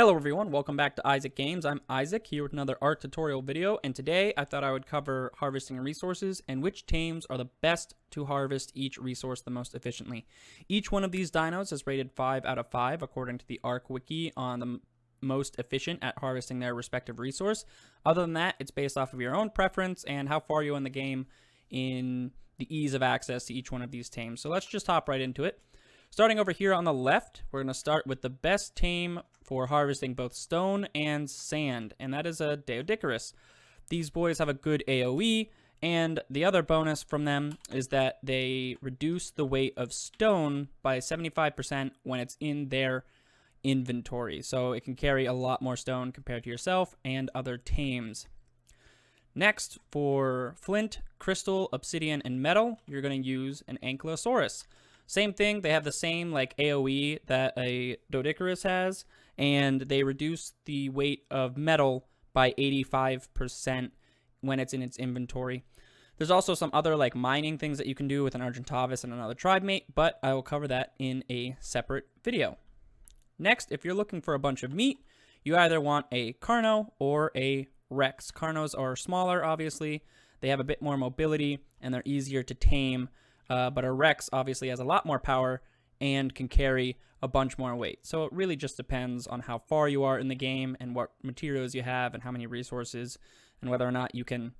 Hello everyone, welcome back to Eyezzzick Games. I'm Eyezzzick here with another art tutorial video, and today I thought I would cover harvesting resources and which tames are the best to harvest each resource the most efficiently. Each one of these dinos is rated 5 out of 5 according to the Arc wiki on the most efficient at harvesting their respective resource. Other than that, it's based off of your own preference and how far you in the game in the ease of access to each one of these tames. So let's just hop right into it. Starting over here on the left, we're going to start with the best tame for harvesting both stone and sand, and that is a Deodicarus. These boys have a good AoE, and the other bonus from them is that they reduce the weight of stone by 75% when it's in their inventory. So it can carry a lot more stone compared to yourself and other tames. Next, for flint, crystal, obsidian, and metal, you're going to use an Ankylosaurus. Same thing, they have the same like AoE that a Doedicurus has, and they reduce the weight of metal by 85% when it's in its inventory. There's also some other like mining things that you can do with an Argentavis and another tribe mate, but I will cover that in a separate video. Next, if you're looking for a bunch of meat, you either want a Carno or a Rex. Carnos are smaller, obviously. They have a bit more mobility, and they're easier to tame. But a Rex obviously has a lot more power and can carry a bunch more weight. So it really just depends on how far you are in the game and what materials you have and how many resources and whether or not you can,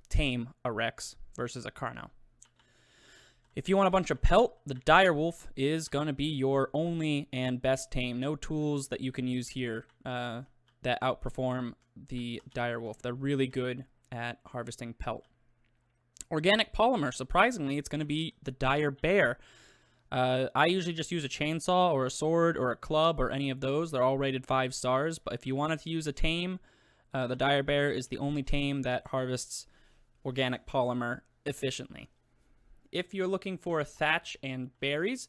tame a Rex versus a Carno. If you want a bunch of Pelt, the Direwolf is going to be your only and best tame. No tools that you can use here that outperform the Direwolf. They're really good at harvesting Pelt. Organic polymer, surprisingly, it's going to be the dire bear. I usually just use a chainsaw or a sword or a club or any of those. They're all rated 5 stars, but if you wanted to use a tame, the dire bear is the only tame that harvests organic polymer efficiently. If you're looking for a thatch and berries,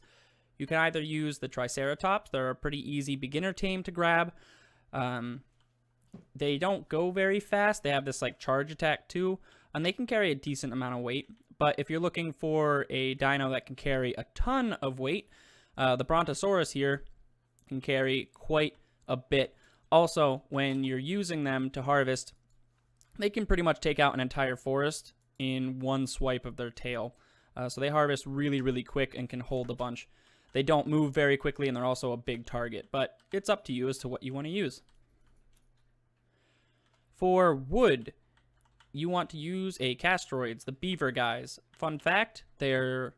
you can either use the Triceratops. They're a pretty easy beginner tame to grab. They don't go very fast. They have this like charge attack too, and they can carry a decent amount of weight. But if you're looking for a dino that can carry a ton of weight, the Brontosaurus here can carry quite a bit. Also, when you're using them to harvest, they can pretty much take out an entire forest in one swipe of their tail. So they harvest really, really quick and can hold a bunch. They don't move very quickly, and they're also a big target, but it's up to you as to what you want to use. For wood, you want to use a Castroids, the beaver guys. Fun fact, their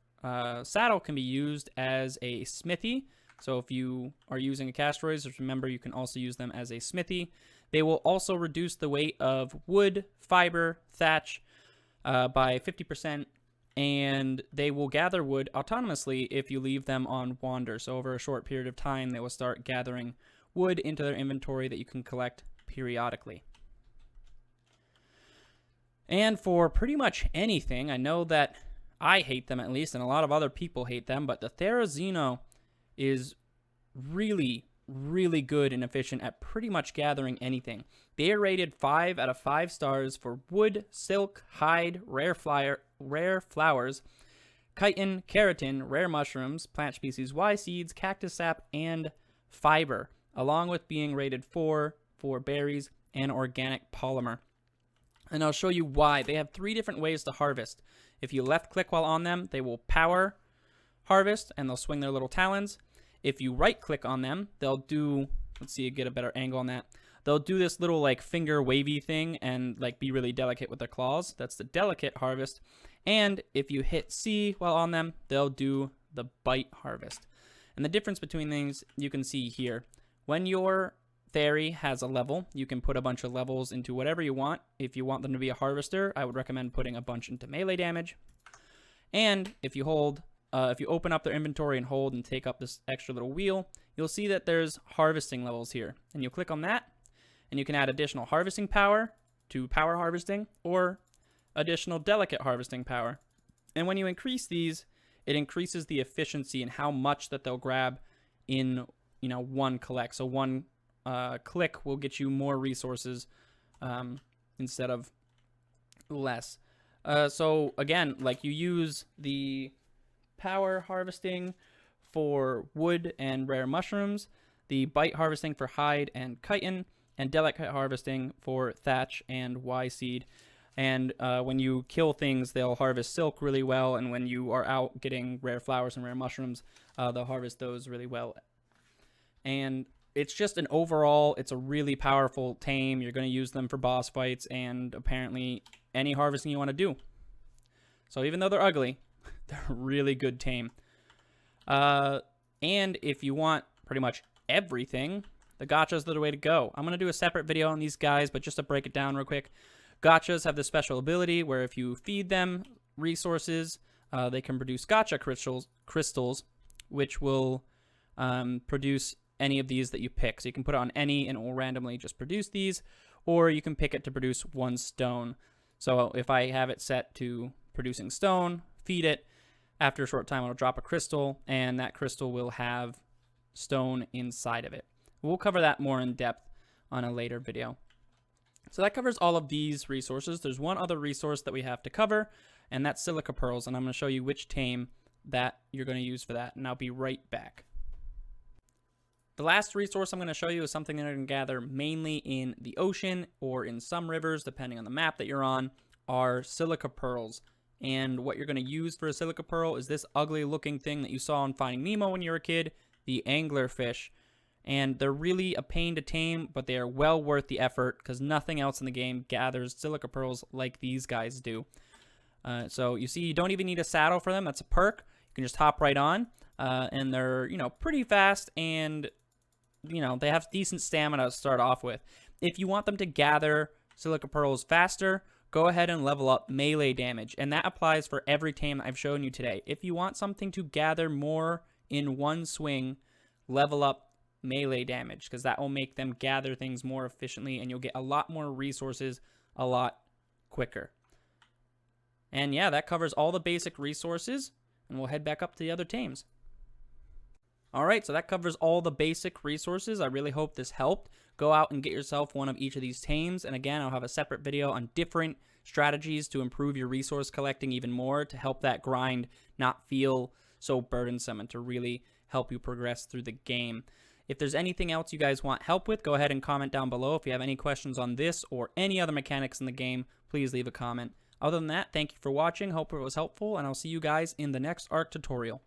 saddle can be used as a smithy. So if you are using a Castroids, just remember you can also use them as a smithy. They will also reduce the weight of wood, fiber, thatch by 50%, and they will gather wood autonomously if you leave them on wander. So over a short period of time, they will start gathering wood into their inventory that you can collect periodically. And for pretty much anything, I know that I hate them at least, and a lot of other people hate them, but the Therizino is really, really good and efficient at pretty much gathering anything. They are rated 5 out of 5 stars for wood, silk, hide, rare flowers, chitin, keratin, rare mushrooms, plant species Y seeds, cactus sap, and fiber, along with being rated 4 for berries and organic polymer. And I'll show you why. They have 3 different ways to harvest. If you left click while on them, they will power harvest and they'll swing their little talons. If you right click on them, they'll do, let's see, get a better angle on that. They'll do this little like finger wavy thing and like be really delicate with their claws. That's the delicate harvest. And if you hit C while on them, they'll do the bite harvest. And the difference between things you can see here. When your Theri has a level, you can put a bunch of levels into whatever you want. If you want them to be a harvester, I would recommend putting a bunch into melee damage. And if you open up their inventory and hold and take up this extra little wheel, you'll see that there's harvesting levels here. And you'll click on that, and you can add additional harvesting power to power harvesting or additional delicate harvesting power. And when you increase these, it increases the efficiency and how much that they'll grab in, one collect. So one click will get you more resources instead of less. So again, like you use the power harvesting for wood and rare mushrooms. the bite harvesting for hide and chitin, and delicate harvesting for thatch and Y seed. And when you kill things, they'll harvest silk really well, and when you are out getting rare flowers and rare mushrooms, they'll harvest those really well. And it's just an overall, it's a really powerful tame. You're going to use them for boss fights and apparently any harvesting you want to do. So even though they're ugly, they're a really good tame. And if you want pretty much everything, the gotchas are the way to go. I'm going to do a separate video on these guys, but just to break it down real quick, gotchas have this special ability where if you feed them resources, they can produce gotcha crystals, which will produce any of these that you pick. So you can put it on any and it will randomly just produce these, or you can pick it to produce 1 stone. So if I have it set to producing stone, feed it, after a short time it'll drop a crystal, and that crystal will have stone inside of it. We'll cover that more in depth on a later video. So that covers all of these resources. There's one other resource that we have to cover, and that's silica pearls, and I'm going to show you which tame that you're going to use for that, and I'll be right back. The last resource I'm going to show you is something that I can gather mainly in the ocean or in some rivers, depending on the map that you're on, are silica pearls. And what you're going to use for a silica pearl is this ugly looking thing that you saw in Finding Nemo when you were a kid, the anglerfish. And they're really a pain to tame, but they are well worth the effort because nothing else in the game gathers silica pearls like these guys do. So you see, you don't even need a saddle for them. That's a perk. You can just hop right on, and they're, you know, pretty fast, and you know, they have decent stamina to start off with. If you want them to gather silica pearls faster, go ahead and level up melee damage, and that applies for every tame I've shown you today. If you want something to gather more in one swing, level up melee damage, because that will make them gather things more efficiently, and you'll get a lot more resources a lot quicker. And yeah, that covers all the basic resources, and we'll head back up to the other tames. Alright, so that covers all the basic resources. I really hope this helped. Go out and get yourself one of each of these tames, and again, I'll have a separate video on different strategies to improve your resource collecting even more, to help that grind not feel so burdensome and to really help you progress through the game. If there's anything else you guys want help with, go ahead and comment down below. If you have any questions on this or any other mechanics in the game, please leave a comment. Other than that, thank you for watching. Hope it was helpful, and I'll see you guys in the next Ark tutorial.